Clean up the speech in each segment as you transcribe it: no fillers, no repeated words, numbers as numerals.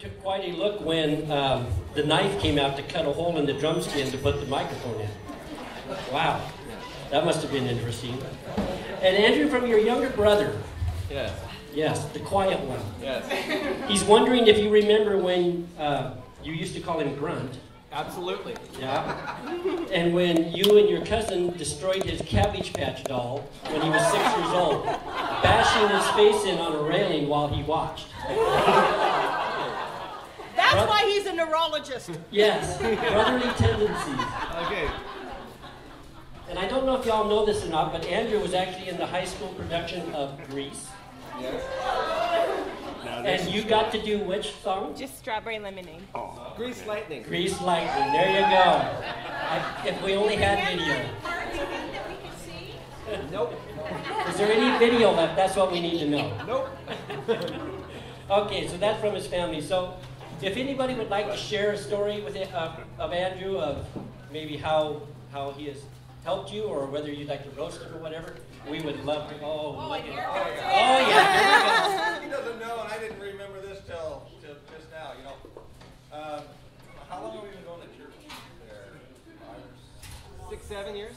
took quite a look when the knife came out to cut a hole in the drum skin to put the microphone in. Wow, that must have been interesting. And Andrew, from your younger brother. Yes. Yes, the quiet one. Yes. He's wondering if you remember when you used to call him Grunt. Absolutely. Yeah. And when you and your cousin destroyed his Cabbage Patch doll when he was 6 years old, bashing his face in on a railing while he watched. That's why he's a neurologist. Yes, brotherly tendencies. Okay. And I don't know if y'all know this or not, but Andrew was actually in the high school production of Grease. Yes. And you got to do which song? Just Strawberry Lemonade. Oh. Grease Lightning. Grease Lightning. There you go. If we only had video. Nope. Is there any video left? That's what we need to know. Nope. Okay, so that's from his family. So if anybody would like to share a story with of Andrew, of maybe how he has helped you, or whether you'd like to roast him or whatever, we would love to. Oh yeah. He doesn't know, and I didn't remember this till just now. You know, how long have we been going to church there? 6, 7 years.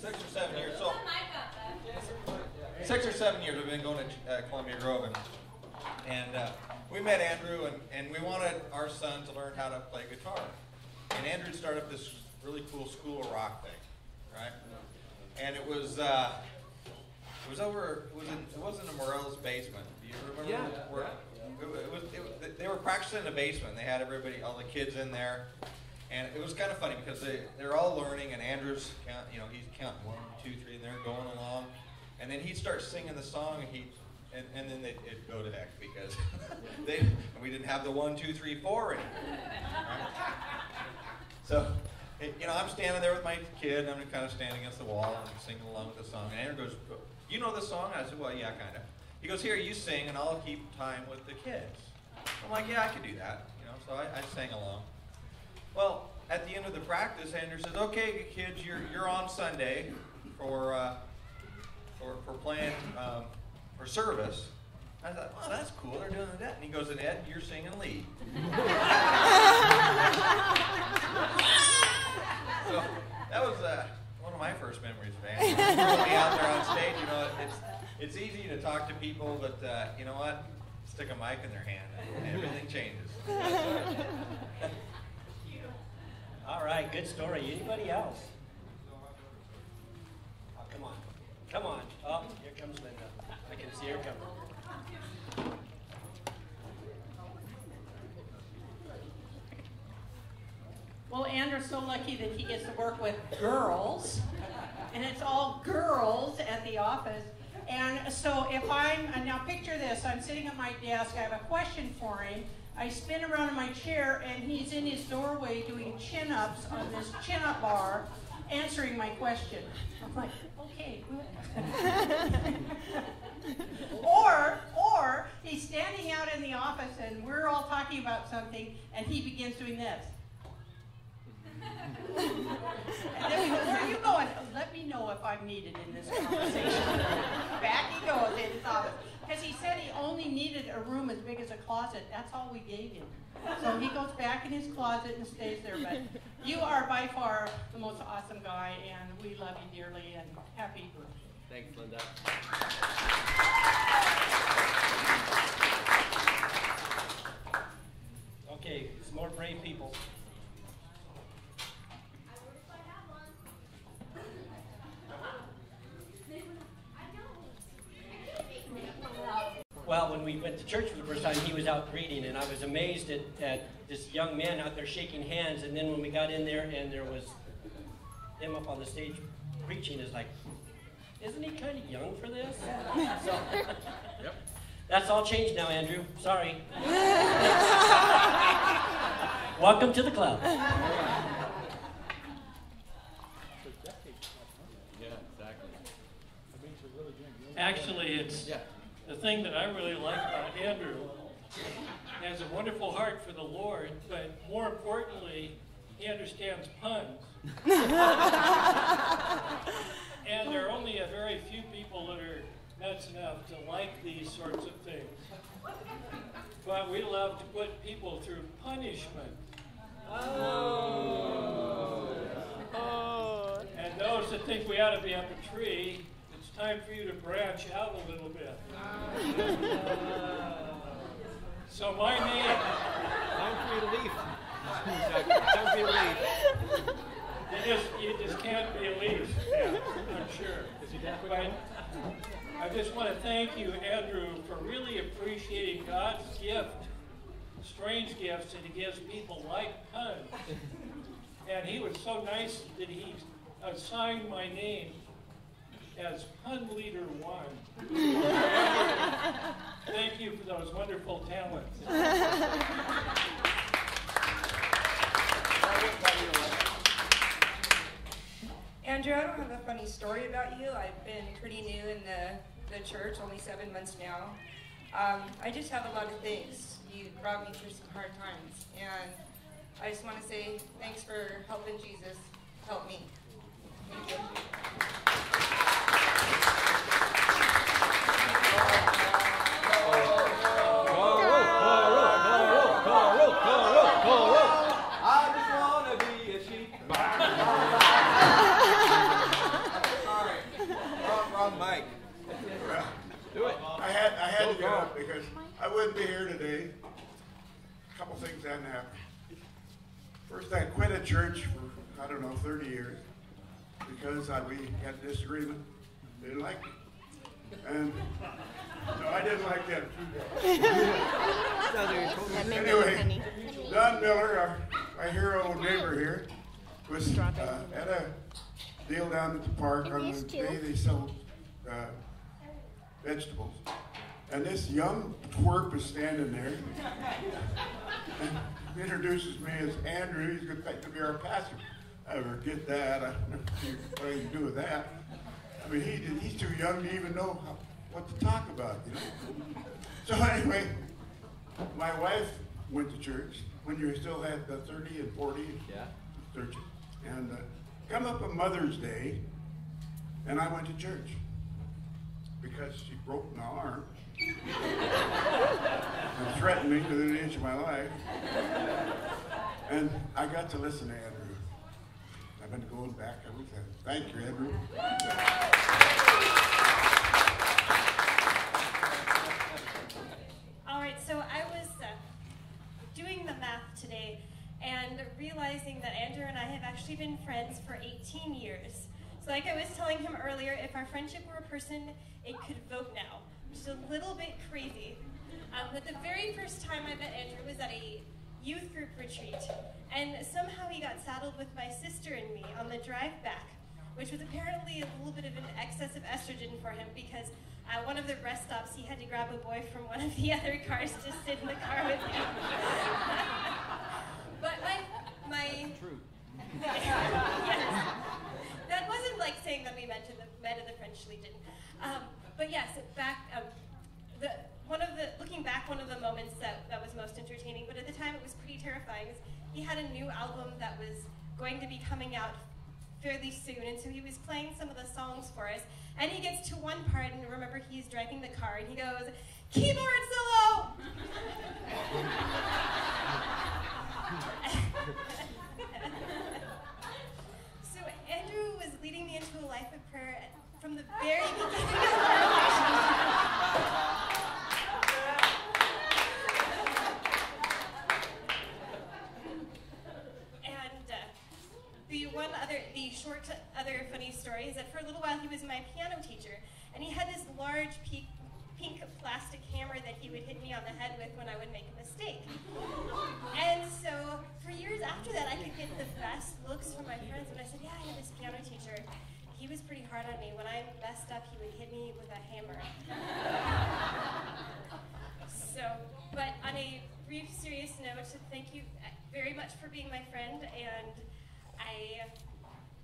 6 or 7 years. So 6 or 7 years we've been going to Columbia Grove, and we met Andrew, and we wanted our son to learn how to play guitar. And Andrew started up this really cool School of Rock thing, right? And it was over. It wasn't in Morel's basement. Do you remember? Yeah. Where, they were practicing in the basement. They had all the kids in there, and it was kind of funny because they're all learning, and Andrew's he's counting 1, 2, 3, and they're going along, and then he'd start singing the song, and then it'd go to heck because we didn't have the 1, 2, 3, 4 anymore. Right? So. I'm standing there with my kid, and I'm kind of standing against the wall and singing along with the song. And Andrew goes, "You know this song?" I said, "Well, yeah, kind of." He goes, "Here, you sing, and I'll keep time with the kids." I'm like, "Yeah, I could do that." So I sang along. Well, at the end of the practice, Andrew says, "Okay, kids, you're on Sunday for playing for service." I thought, "Well, that's cool. They're doing that." And he goes, "And Ed, you're singing lead." So that was one of my first memories of Andrew. Be out there on stage, it's easy to talk to people, but you know what? Stick a mic in their hand, and everything changes. All right, good story. Anybody else? Oh, come on. Oh, here comes Linda. I can see her coming. Well, Andrew's so lucky that he gets to work with girls, and it's all girls at the office. And so now picture this, I'm sitting at my desk, I have a question for him, I spin around in my chair, and he's in his doorway doing chin-ups on this chin-up bar, answering my question. I'm like, okay, good. Or he's standing out in the office, and we're all talking about something, and he begins doing this. And then we go, "Where are you going?" "Let me know if I'm needed in this conversation." Back he goes in his office. Because he said he only needed a room as big as a closet. That's all we gave him. So he goes back in his closet and stays there. But you are by far the most awesome guy, and we love you dearly, and happy birthday. Thanks, Linda. Okay, some more brave people. Well, when we went to church for the first time, he was out greeting, and I was amazed at this young man out there shaking hands. And then when we got in there and there was him up on the stage preaching, it's like, isn't he kind of young for this? So, yep. That's all changed now, Andrew. Sorry. Welcome to the club. Yeah, exactly. Actually, it's the thing that I really like about Andrew. He has a wonderful heart for the Lord, but more importantly, he understands puns. And there are only a very few people that are nuts enough to like these sorts of things. But we love to put people through punishment. And those that think we ought to be up a tree, it's time for you to branch out a little bit. So my name... Time for you to leave. Time for you to leave. You just can't believe, yeah, I'm sure. But I just want to thank you, Andrew, for really appreciating God's gift, strange gifts that he gives people like puns. And he was so nice that he assigned my name as Pun Leader 1. Thank you for those wonderful talents. Andrew, I don't have a funny story about you. I've been pretty new in the church, only 7 months now. I just have a lot of things. You brought me through some hard times. And I just want to say thanks for helping Jesus help me. Thank you. I just want to be a sheep. Sorry. Wrong mic. Do it. I had to get up because I wouldn't be here today. A couple things hadn't happened. First, I quit a church for, 30 years because we had a disagreement. They didn't like me. And no, I didn't like them. Anyway, Don Miller, my hero neighbor here, was at a deal down at the park on the day they sold vegetables. And this young twerp is standing there and introduces me as Andrew. He's going to be our pastor. I never get that. I don't know what to do with that. I mean, he's too young to even know what to talk about, you know. So anyway, my wife went to church when you still had the 30 and 40 churches. And come up on Mother's Day, and I went to church because she broke my arm and threatened me within an inch of my life. And I got to listen to Andrew. I've been going back every time. Thank you, Andrew. All right, so I was doing the math today and realizing that Andrew and I have actually been friends for 18 years. So like I was telling him earlier, if our friendship were a person, it could vote now, which is a little bit crazy. But the very first time I met Andrew was at a youth group retreat, and somehow he got saddled with my sister and me on the drive back, which was apparently a little bit of an excess of estrogen for him because at one of the rest stops he had to grab a boy from one of the other cars to sit in the car with him. But my True. yes. That wasn't like saying that we met at the French Legion. But yes, looking back, one of the moments that was most entertaining, but at the time it was pretty terrifying, is he had a new album that was going to be coming out fairly soon, and so he was playing some of the songs for us, and he gets to one part, and remember he's driving the car, and he goes, "Keyboard solo!" So Andrew was leading me into a life of prayer from the very beginning of our relationship. The short other funny story is that for a little while he was my piano teacher, and he had this large pink plastic hammer that he would hit me on the head with when I would make a mistake. And so for years after that, I could get the best looks from my friends when I said, yeah, I have this piano teacher. He was pretty hard on me. When I messed up, he would hit me with a hammer. But on a brief, serious note, thank you very much for being my friend, and I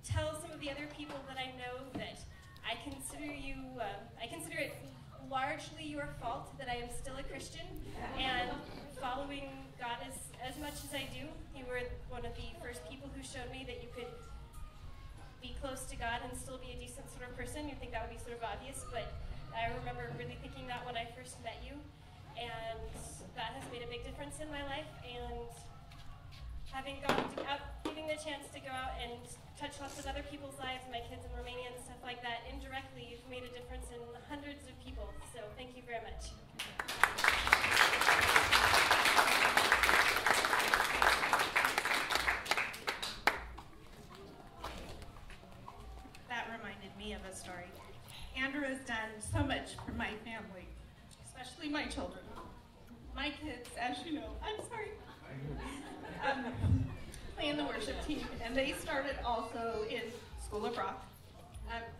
tell some of the other people that I know that I consider it largely your fault that I am still a Christian and following God as much as I do. You were one of the first people who showed me that you could be close to God and still be a decent sort of person. You'd think that would be sort of obvious, but I remember really thinking that when I first met you, and that has made a big difference in my life. And having getting the chance to go out and touch lots of other people's lives, my kids in Romania and stuff like that, indirectly, you've made a difference in hundreds of people. So thank you very much. That reminded me of a story. Andrew has done so much for my family, especially my children. My kids, as you know, I'm sorry, play in the worship team, and they started also in School of Rock.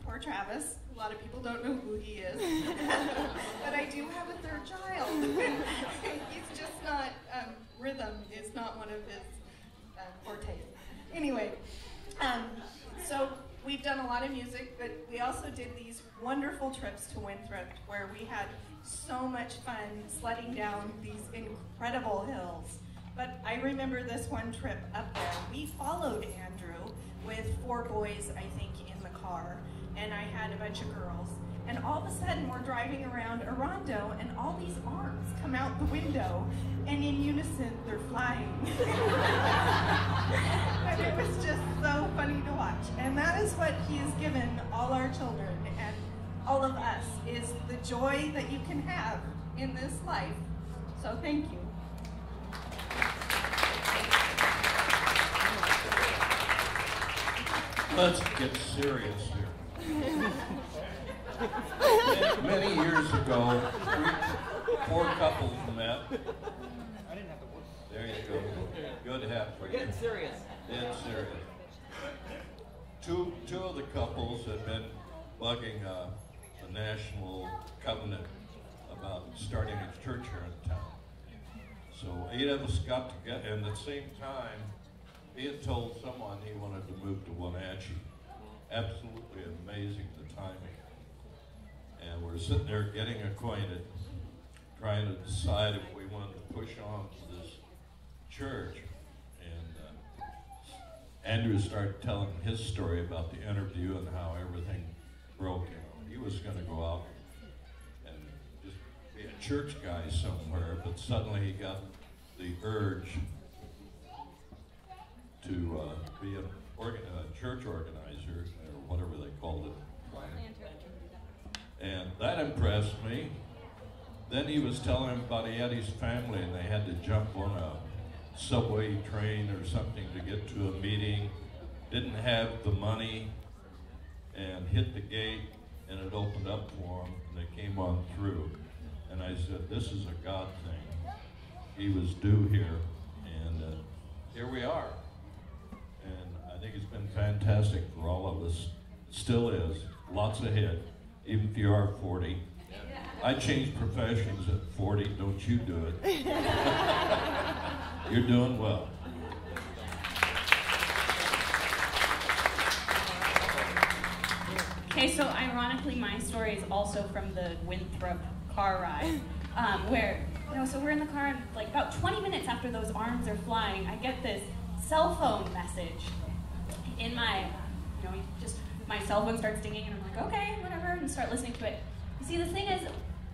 Poor Travis, a lot of people don't know who he is, but I do have a third child. He's just not, rhythm is not one of his fortes. Anyway, so we've done a lot of music, but we also did these wonderful trips to Winthrop where we had so much fun sledding down these incredible hills. But I remember this one trip up there. We followed Andrew with 4 boys, I think, in the car, and I had a bunch of girls. And all of a sudden, we're driving around Orondo, and all these arms come out the window, and in unison, they're flying. And it was just so funny to watch. And that is what he has given all our children and all of us, is the joy that you can have in this life. So thank you. Let's get serious here. Many years ago, 4 couples met. I didn't have to work. There you go. Good hat for you. Getting serious. Dead serious. Two of the couples had been bugging the National Covenant about starting a church here in town. So 8 of us got together, and at the same time, he had told someone he wanted to move to Wenatchee. Absolutely amazing, the timing. And we're sitting there getting acquainted, trying to decide if we wanted to push on to this church. And Andrew started telling his story about the interview and how everything broke. He was going to go out and just be a church guy somewhere, but suddenly he got the urge to be a church organizer, or whatever they called it. And that impressed me. Then he was telling him about he had his family and they had to jump on a subway train or something to get to a meeting, didn't have the money, and hit the gate, and it opened up for them, and they came on through. And I said, this is a God thing. He was due here, and here we are. And I think it's been fantastic for all of us. It still is. Lots ahead, even if you are 40. I changed professions at 40. Don't you do it. You're doing well. Okay, so ironically, my story is also from the Winthrop car ride, where, so we're in the car, and like about 20 minutes after those arms are flying, I get this cell phone message in my, my cell phone starts dinging, and I'm like, okay, whatever, and start listening to it. You see, the thing is,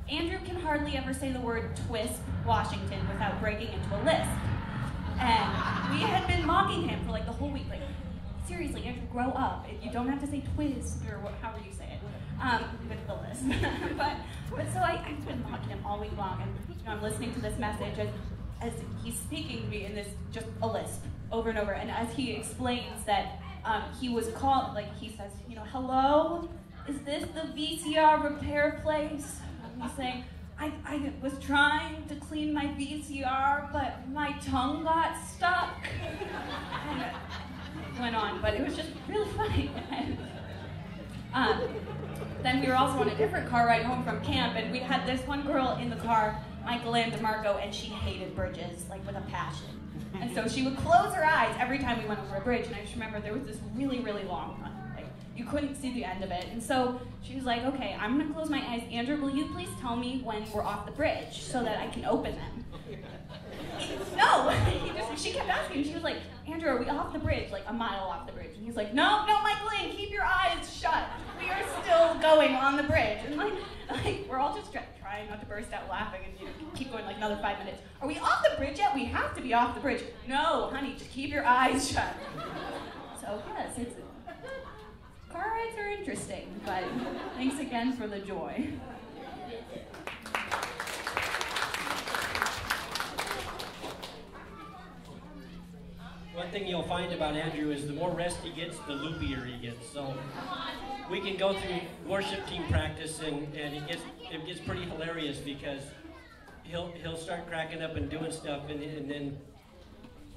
Andrew can hardly ever say the word Twisp, Washington, without breaking into a lisp. And we had been mocking him for like the whole week, like, seriously, Andrew, grow up. You don't have to say Twisp, or however you say it, with the lisp. but so I've been mocking him all week long, and I'm listening to this message as he's speaking to me in this, just a lisp, over and over, and as he explains that he was called, like he says, hello, is this the VCR repair place? And he's saying, I was trying to clean my VCR, but my tongue got stuck. And it went on, but it was just really funny. Then we were also on a different car ride home from camp, and we had this one girl in the car, Michael and DeMarco, and she hated bridges, like with a passion. And so she would close her eyes every time we went over a bridge, and I just remember there was this really, really long one. Like, you couldn't see the end of it. And so she was like, okay, I'm gonna close my eyes. Andrew, will you please tell me when we're off the bridge so that I can open them? No, she kept asking. She was like, Andrew, are we off the bridge? Like a mile off the bridge. And he's like, no, Michael, keep your eyes shut. We are still going on the bridge. And like, like, we're all just trying not to burst out laughing and keep going like another 5 minutes. Are we off the bridge yet? We have to be off the bridge. No, honey, just keep your eyes shut. So yes, car rides are interesting, but thanks again for the joy. One thing you'll find about Andrew is the more rest he gets, the loopier he gets. So we can go through worship team practice and it gets pretty hilarious because he'll start cracking up and doing stuff and then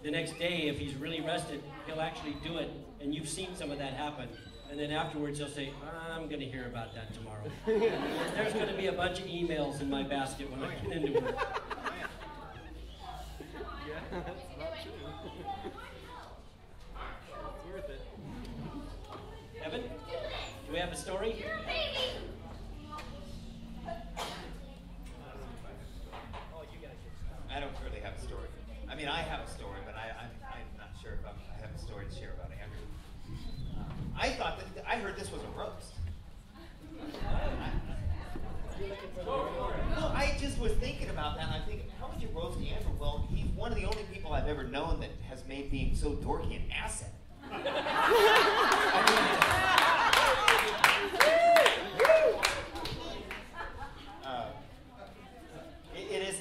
the next day, if he's really rested, he'll actually do it, and you've seen some of that happen. And then afterwards, he'll say, I'm going to hear about that tomorrow. There's going to be a bunch of emails in my basket when I get into work. Yeah, that's not true. It's worth it. Evan, do we have a story? I don't really have a story. I mean, I have a story, but I'm not sure if I have a story to share about Andrew. I heard this was a roast. No, I just was thinking about that, and I think, how would you roast Andrew? Well, he's one of the only people I've ever known that has made being so dorky an asset.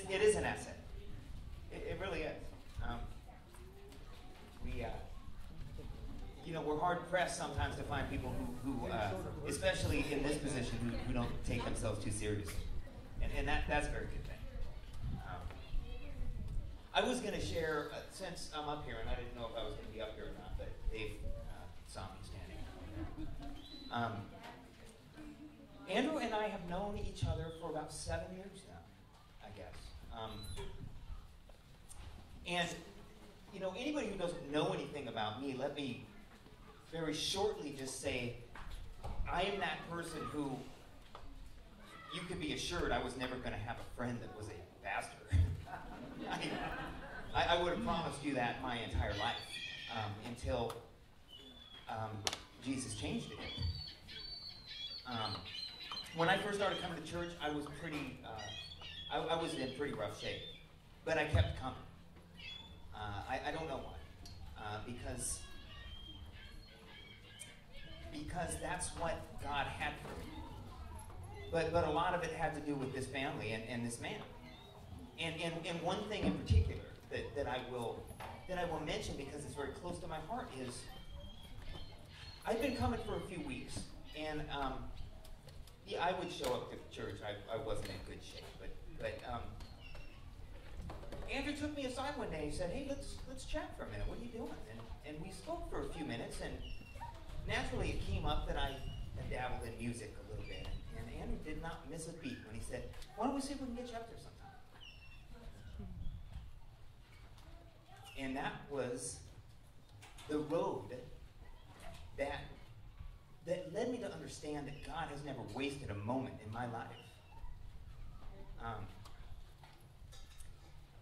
It is an asset. It really is. We're hard pressed sometimes to find people who especially in this position, who don't take themselves too seriously, and that's a very good thing. I was going to share, since I'm up here, and I didn't know if I was going to be up here or not, but Dave saw me standing up there. Andrew and I have known each other for about 7 years now, I guess. And anybody who doesn't know anything about me, let me very shortly just say, I am that person who you could be assured I was never going to have a friend that was a pastor. I would have promised you that my entire life until Jesus changed it. When I first started coming to church, I was I was in pretty rough shape, but I kept coming. I don't know why, because that's what God had for me. But a lot of it had to do with this family and this man. And one thing in particular that I will mention, because it's very close to my heart, is I've been coming for a few weeks, and I would show up to church. I wasn't in good shape, but Andrew took me aside one day and said, "Hey, let's chat for a minute. What are you doing?" And we spoke for a few minutes, and naturally it came up that I had dabbled in music a little bit, and Andrew did not miss a beat when he said, "Why don't we see if we can get you up there sometime?" And that was the road that led me to understand that God has never wasted a moment in my life.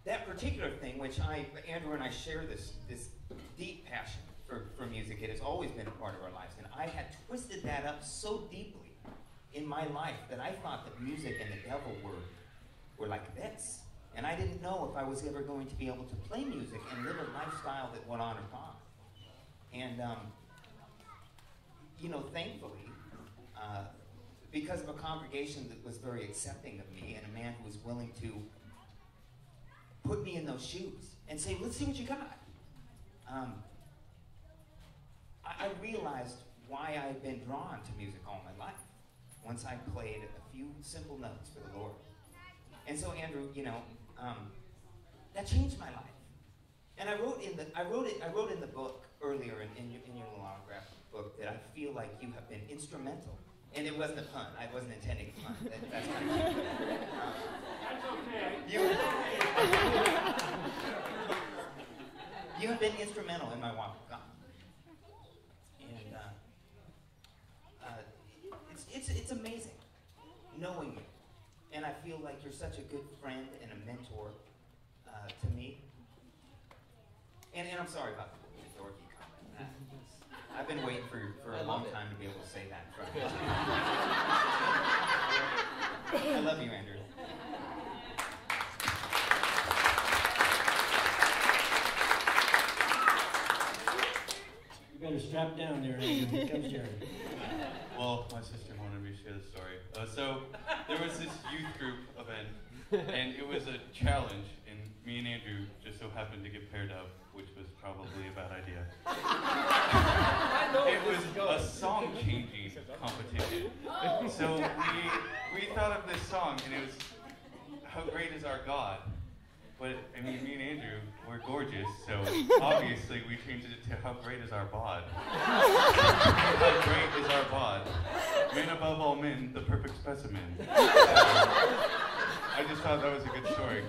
That particular thing, which Andrew and I share this deep passion for music. It has always been a part of our lives, and I had twisted that up so deeply in my life that I thought that music and the devil were like this. And I didn't know if I was ever going to be able to play music and live a lifestyle that would honor God. And, thankfully, because of a congregation that was very accepting of me and a man who was willing to put me in those shoes and say, "Let's see what you got." I realized why I'd been drawn to music all my life once I played a few simple notes for the Lord. And so, Andrew, that changed my life. And I wrote in the book earlier in your little autograph book that I feel like you have been instrumental. And it wasn't a pun. I wasn't intending a pun. That's kind of That's okay. You have been instrumental in my walk with God. And it's amazing knowing you. And I feel like you're such a good friend and a mentor to me. And I'm sorry about the dorky comment. I've been waiting for a long time to be able to say that in front of you. I love you, Andrew. You better strap down there, Andrew. Here comes Jerry. Well, my sister wanted me to share the story. So there was this youth group event, and it was a challenge, and me and Andrew just so happened to get paired up, which was probably a bad idea. It was a song-changing competition. So we thought of this song, and it was "How Great Is Our God." But I mean, me and Andrew, we're gorgeous, so obviously we changed it to "How Great Is Our bod." How great is our bod? Men above all men, the perfect specimen. I just thought that was a good story.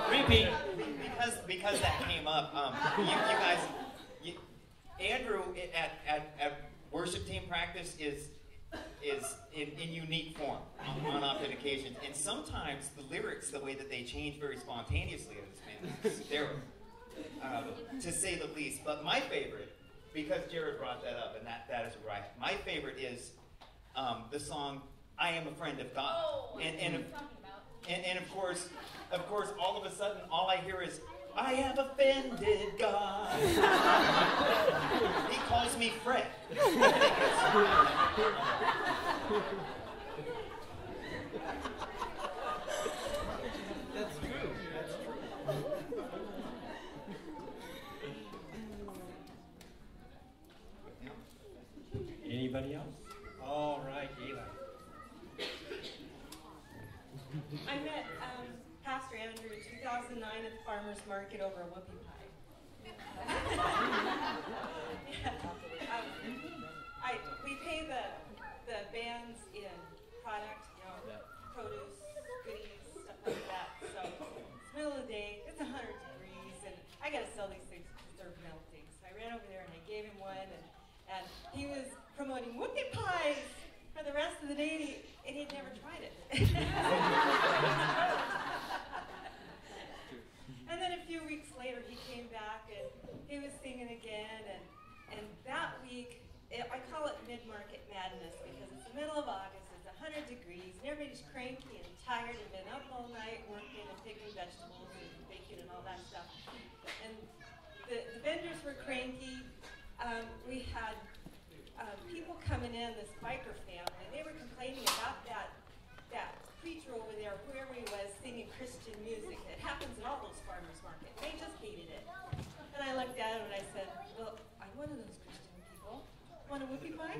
Repeat. Because that came up, you guys, Andrew at worship team practice is in unique form on often occasions, and sometimes the lyrics, the way that they change very spontaneously in this man, is hysterical, to say the least. But my favorite, because Jared brought that up, and that is right. My favorite is the song "I Am a Friend of God," and of course, all of a sudden, all I hear is, "I have offended God." He calls me Fred. That's true. That's true. Anybody else? All right, Eli. I met Pastor Andrew in 2009 at the farmer's market over a whoopie pie. We pay the bands in product, produce, goodies, stuff like that. So it's middle of the day, it's 100 degrees, and I gotta sell these things because they're melting. So I ran over there and I gave him one, and he was promoting whoopie pies for the rest of the day, and he'd never tried it. And then a few weeks later, he came back and he was singing again. And that week, I call it mid-market madness because it's the middle of August, it's 100 degrees, and everybody's cranky and tired and been up all night working and picking vegetables and baking and all that stuff. And the vendors were cranky. We had people coming in, this biker family, and they were complaining about that preacher over there, whoever he was, singing Christian music. It happens at all those farmers markets. They just hated it. And I looked at him and I said, "Well, I'm one of those Christian people. Want a whoopie pie?"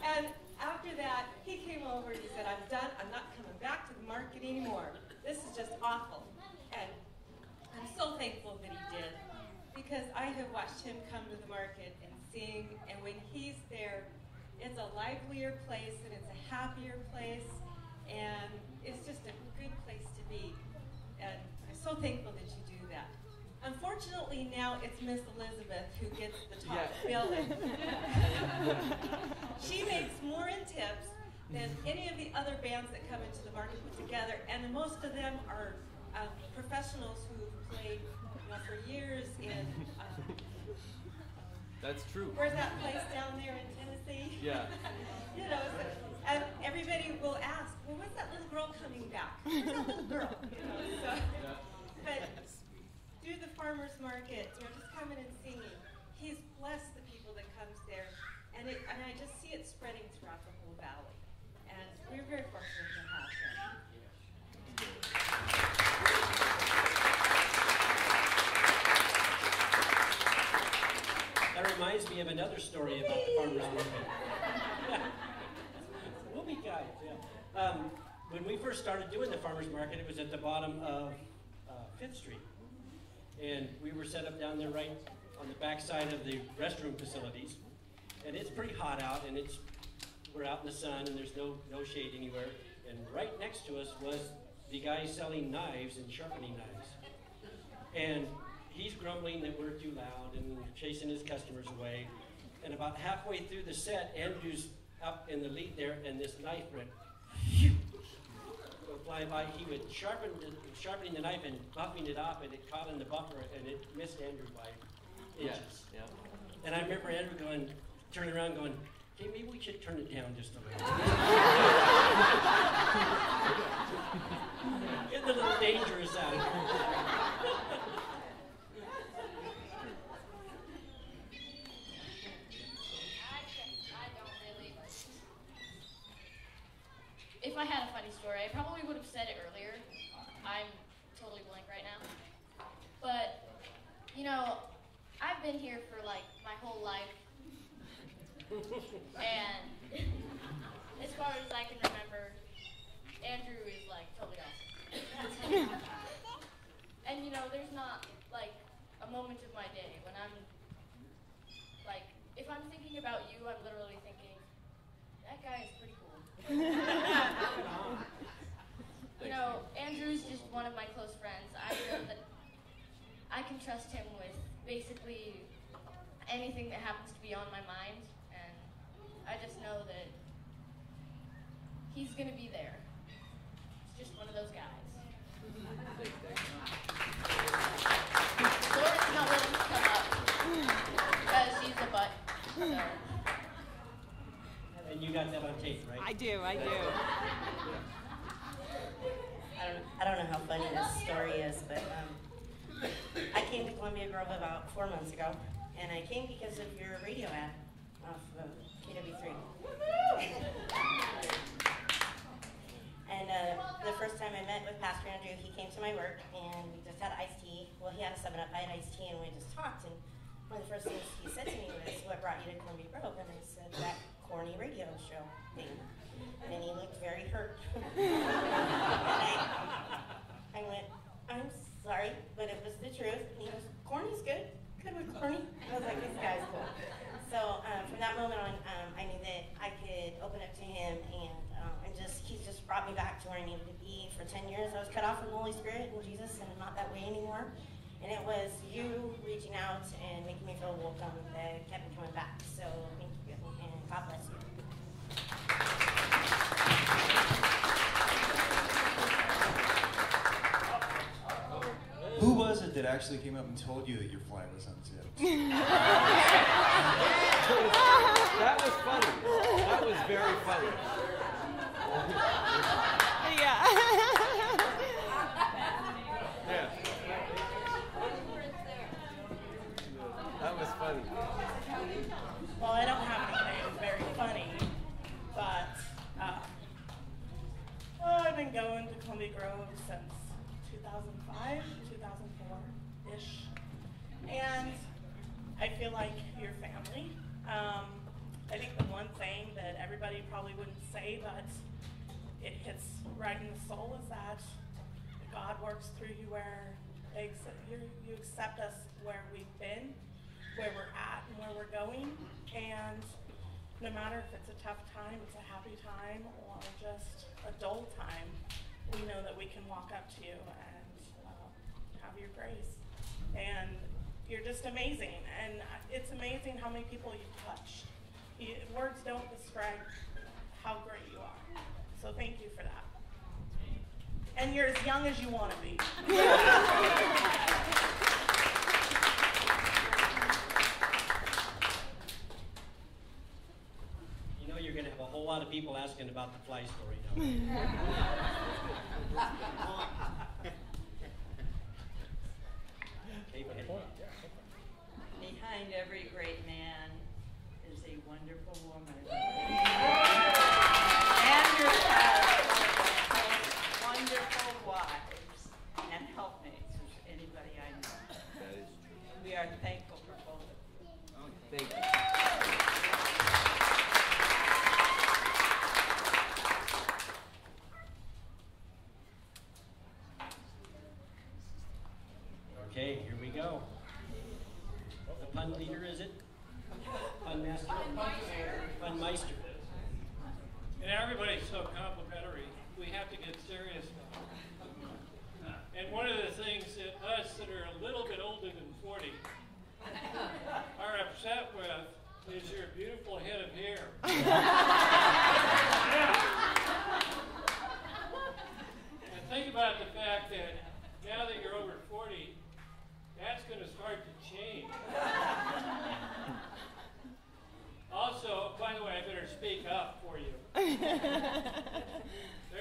And after that, he came over and he said, "I'm done. I'm not coming back to the market anymore. This is just awful." And I'm so thankful that he did, because I have watched him come to the market and sing, and when he's there, it's a livelier place and it's a happier place, and it's just a good place to be. And I'm so thankful that you do that. Unfortunately, now it's Miss Elizabeth who gets the top billing. She makes more in tips than any of the other bands that come into the market put together, and most of them are professionals who've played for years in That's true. where's that place down there in Tennessee? Yeah. So, and everybody will ask, "Well, when's that little girl coming back? Where's that little girl?" So, but through the farmer's market, just coming and singing, he's blessed the people that comes there, and I just see it spreading throughout the whole valley, and we're very fortunate to have him. That reminds me of another story about the farmer's market. Whoopie guys, yeah. When we first started doing the farmer's market, it was at the bottom of 5th Street. And we were set up down there right on the back side of the restroom facilities. And it's pretty hot out, and we're out in the sun, and there's no shade anywhere. And right next to us was the guy selling knives and sharpening knives. And he's grumbling that we're too loud and chasing his customers away. And about halfway through the set, Andrew's up in the lead there, and this knife went, phew. go flying by, he would sharpening the knife and buffing it off, and it caught in the buffer, and it missed Andrew by inches. Yeah. And I remember Andrew turning around going, hey, maybe we should turn it down just a little. Getting a little dangerous out here. If I had a funny story, I probably would have said it earlier. I'm totally blank right now. But, you know, I've been here for like my whole life. And as far as I can remember, Andrew is like totally awesome. And you know, there's not like a moment of my day when I'm like, if I'm thinking about you, I'm literally thinking, that guy is pretty cool. You know, Andrew's just one of my close friends. I know that I can trust him with basically anything that happens to be on my mind, and I just know that he's gonna be there. He's just one of those guys. Lauren's not willing to come up because she's a butt. So. And you got that on tape, right? I do. I don't know how funny this story is, but I came to Columbia Grove about 4 months ago, and I came because of your radio ad off of KW3. And the first time I met with Pastor Andrew, he came to my work, and we just had iced tea. Well, he had a 7-Up, I had iced tea, and we just talked. And one of the first things he said to me was, what brought you to Columbia Grove? And I said, that corny radio show thing. And he looked very hurt. And I went, I'm sorry, but it was the truth. And he goes, corny's good. Good with corny. I was like, this guy's cool. So from that moment on, I knew that I could open up to him, and he's just brought me back to where I needed to be. For 10 years, I was cut off from the Holy Spirit and Jesus, and I'm not that way anymore. And it was you reaching out and making me feel welcome that kept me coming back. So thank you, and God bless you. Who was it that actually came up and told you that your fly was unzipped? That was funny. That was very funny. Yeah. Yeah. That was funny. Well, I don't have anything very funny, but I've been going to Columbia Grove since 2005, 2004-ish, and I feel like your family. I think the one thing that everybody probably wouldn't say, but it hits right in the soul, is that God works through you where you accept us where we've been, where we're at, and where we're going. And no matter if it's a tough time, it's a happy time, or just a dull time, we know that we can walk up to you and have your grace. And you're just amazing. And it's amazing how many people you've touched. Words don't describe how great you are. So thank you for that. And you're as young as you want to be. You know you're going to have a whole lot of people asking about the fly story now. Okay, go ahead. Behind every great man is a wonderful woman. And your wonderful wives and helpmates, as anybody I know. That is true. We are thankful for both of you. Thank you. Okay, here we go. The pun leader, is it? Pun master? Pun meister. And everybody's so complimentary, we have to get serious now. And one of the things that us that are a little bit older than 40 are upset with is your beautiful head of hair. Yeah. changed. Also, by the way, I better speak up for you. There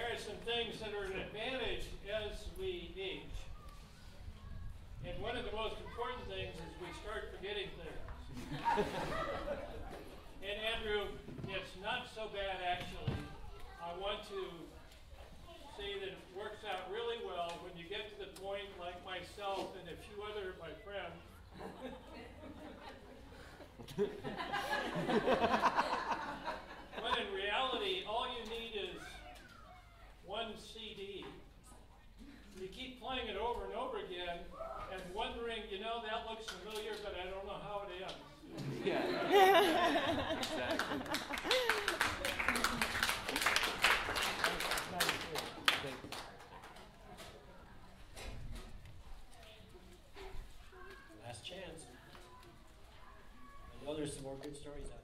are some things that are an advantage as we age. And one of the most important things is we start forgetting things. And Andrew, it's not so bad actually. I want to say that it works out really well when you get to the point like myself and a few other of my friends when in reality all you need is one CD. You keep playing it over and over again and wondering, you know, that looks familiar, but I don't know how it ends. Yeah. Exactly. Last chance. I know there's some more good stories out there.